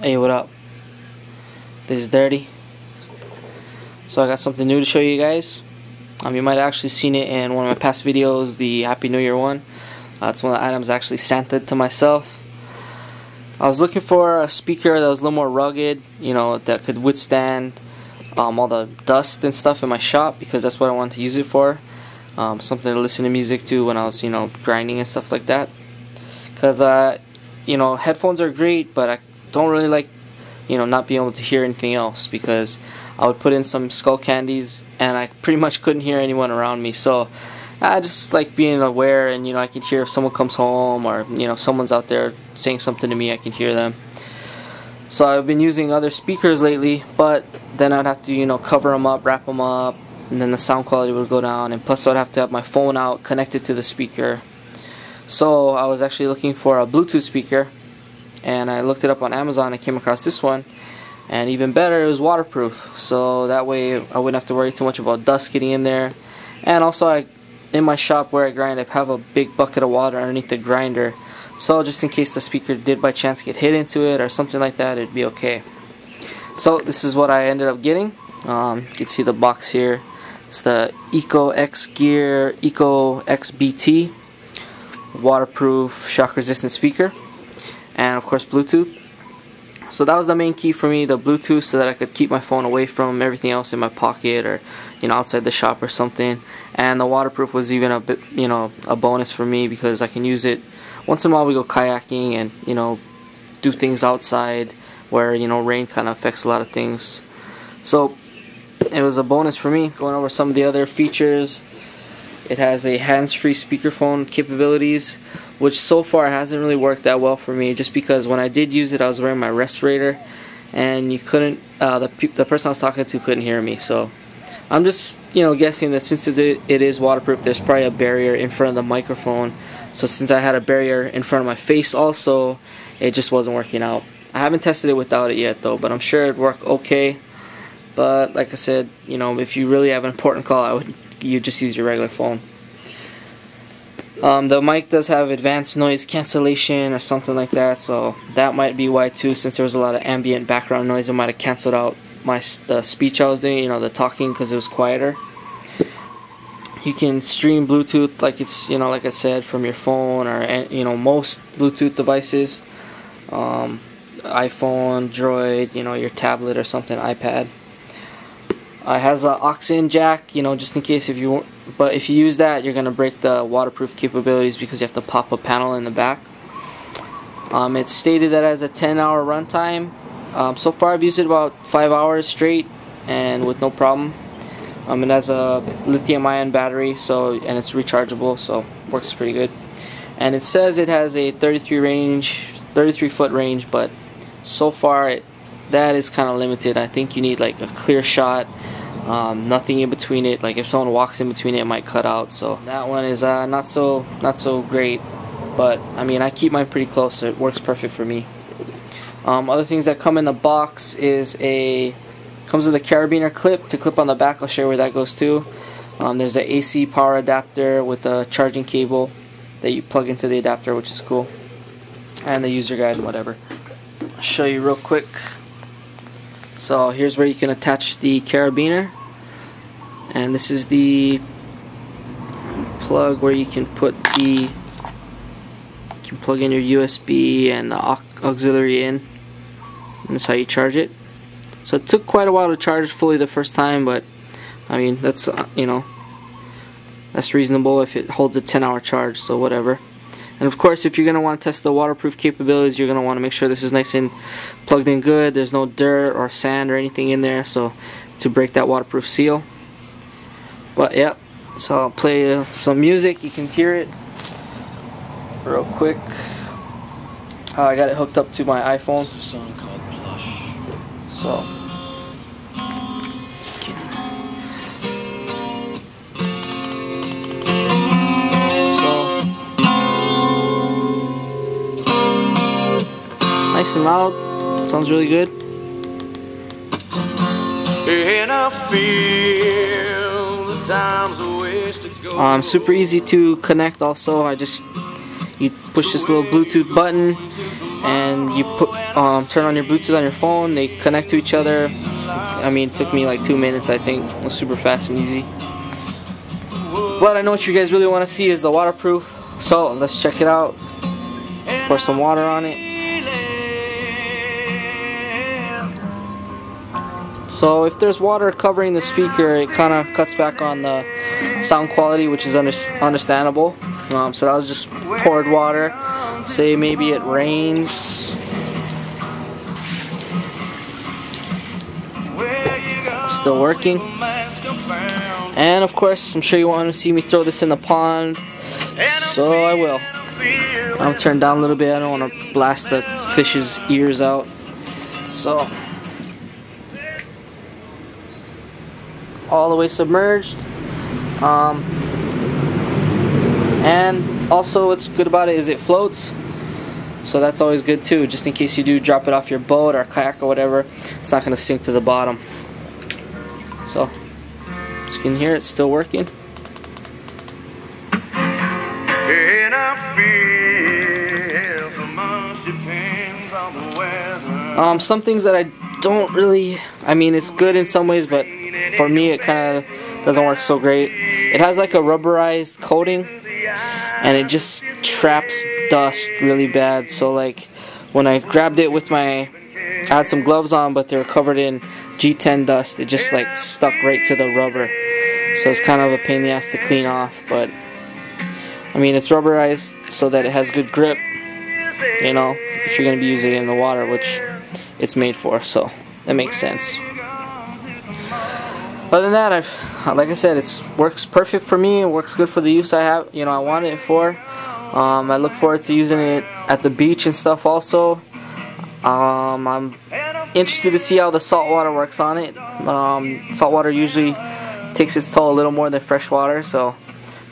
Hey, what up? This is Dirty. So I got something new to show you guys. You might have actually seen it in one of my past videos, the Happy New Year one. It's one of the items I actually Santaed to myself. I was looking for a speaker that was a little more rugged, you know, that could withstand all the dust and stuff in my shop, because that's what I wanted to use it for. Something to listen to music to when I was, you know, grinding and stuff like that. Because, you know, headphones are great, but I don't really like, you know, not being able to hear anything else, because I would put in some skull candies and I pretty much couldn't hear anyone around me. So I just like being aware, and you know, I can hear if someone comes home, or you know, someone's out there saying something to me, I can hear them. So I've been using other speakers lately, but then I'd have to, you know, cover them up, wrap them up, and then the sound quality would go down, and plus I'd have to have my phone out connected to the speaker. So I was actually looking for a Bluetooth speaker, and I looked it up on Amazon and came across this one. And even better, it was waterproof, so that way I wouldn't have to worry too much about dust getting in there. And also, in my shop where I grind, I have a big bucket of water underneath the grinder, so just in case the speaker did by chance get hit into it or something like that, it'd be okay. So this is what I ended up getting. You can see the box here. It's the EcoXBT waterproof, shock resistant speaker, and of course Bluetooth. So that was the main key for me, the Bluetooth, so that I could keep my phone away from everything else in my pocket, or you know, outside the shop or something. And the waterproof was even a bit, you know, a bonus for me, because I can use it once in a while. We go kayaking and, you know, do things outside where, you know, rain kind of affects a lot of things. So it was a bonus for me. Going over some of the other features, it has a hands-free speakerphone capabilities, which so far hasn't really worked that well for me, just because when I did use it, I was wearing my respirator, and you couldn't, the person I was talking to couldn't hear me. So I'm just, you know, guessing that since it is waterproof, there's probably a barrier in front of the microphone. So since I had a barrier in front of my face also, it just wasn't working out. I haven't tested it without it yet though, but I'm sure it'd work okay. But like I said, you know, if you really have an important call, you just use your regular phone. The mic does have advanced noise cancellation or something like that, so that might be why too, since there was a lot of ambient background noise. It might have canceled out the speech I was doing, you know, the talking, because it was quieter. You can stream Bluetooth, like it's, you know, like I said, from your phone, or you know, most Bluetooth devices, iPhone, Droid, you know, your tablet or something, iPad. It has an aux-in jack, you know, just in case if you, but if you use that, you're gonna break the waterproof capabilities, because you have to pop a panel in the back. It's stated that it has a 10-hour runtime. So far I've used it about 5 hours straight, and with no problem. It has a lithium-ion battery, so, and it's rechargeable, so works pretty good. And it says it has a 33-foot range, but so far that is kind of limited. I think you need like a clear shot, nothing in between it. Like if someone walks in between it, it might cut out. So that one is not so great. But I mean, I keep mine pretty close, so it works perfect for me. Other things that come in the box is comes with a carabiner clip to clip on the back. I'll share where that goes to. There's an AC power adapter with a charging cable that you plug into the adapter, which is cool. And the user guide and whatever. I'll show you real quick. So here's where you can attach the carabiner, and this is the plug where you can put you can plug in your USB and the auxiliary in, and that's how you charge it. So it took quite a while to charge fully the first time, but I mean, that's you know, that's reasonable if it holds a 10-hour charge, so whatever. And of course, if you're going to want to test the waterproof capabilities, you're going to want to make sure this is nice and plugged in good. There's no dirt or sand or anything in there, so to break that waterproof seal. But yeah, so I'll play some music. You can hear it real quick. I got it hooked up to my iPhone. It's a song called Plush. So nice and loud. Sounds really good. And I feel the time's a ways to go. Super easy to connect also. I just you push this little Bluetooth button and you turn on your Bluetooth on your phone. They connect to each other. I mean, it took me like 2 minutes, I think. It was super fast and easy. But I know what you guys really want to see is the waterproof, so let's check it out. Pour some water on it. So if there's water covering the speaker, it kind of cuts back on the sound quality, which is understandable. So that was just poured water. Say maybe it rains. Still working. And of course, I'm sure you want to see me throw this in the pond, so I will. I'll turn down a little bit. I don't want to blast the fish's ears out. So, all the way submerged. And also what's good about it is it floats. So that's always good too, just in case you do drop it off your boat or kayak or whatever, it's not going to sink to the bottom. So, as you can hear, it's still working. Some things that I don't really, I mean, it's good in some ways, but for me it kind of doesn't work so great. It has like a rubberized coating, and it just traps dust really bad. So like when I grabbed it with I had some gloves on, but they were covered in G10 dust. It just like stuck right to the rubber. So it's kind of a pain in the ass to clean off, but I mean, it's rubberized so that it has good grip, you know, if you're going to be using it in the water, which it's made for, so that makes sense. Other than that, like I said, it works perfect for me. It works good for the use I have, you know, I want it for. I look forward to using it at the beach and stuff also. I'm interested to see how the salt water works on it. Salt water usually takes its toll a little more than fresh water, so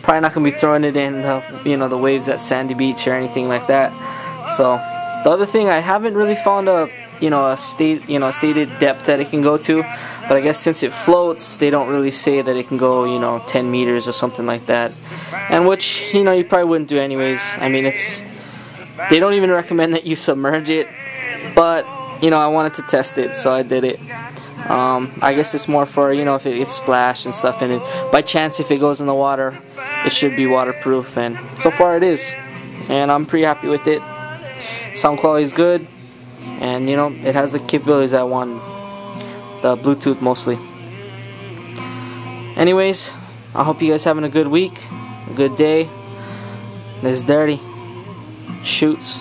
probably not gonna be throwing it in the waves at Sandy Beach or anything like that. So the other thing, I haven't really found a stated depth that it can go to, but I guess since it floats, they don't really say that it can go 10 meters or something like that, and which you probably wouldn't do anyways. I mean, they don't even recommend that you submerge it, but I wanted to test it, so I did it. I guess it's more for if it gets splashed and stuff, and by chance if it goes in the water, it should be waterproof, and so far it is, and I'm pretty happy with it. Sound quality is good, and it has the capabilities I want, the Bluetooth mostly. Anyways, I hope you guys having a good week, a good day. This is Dirty. Shoots.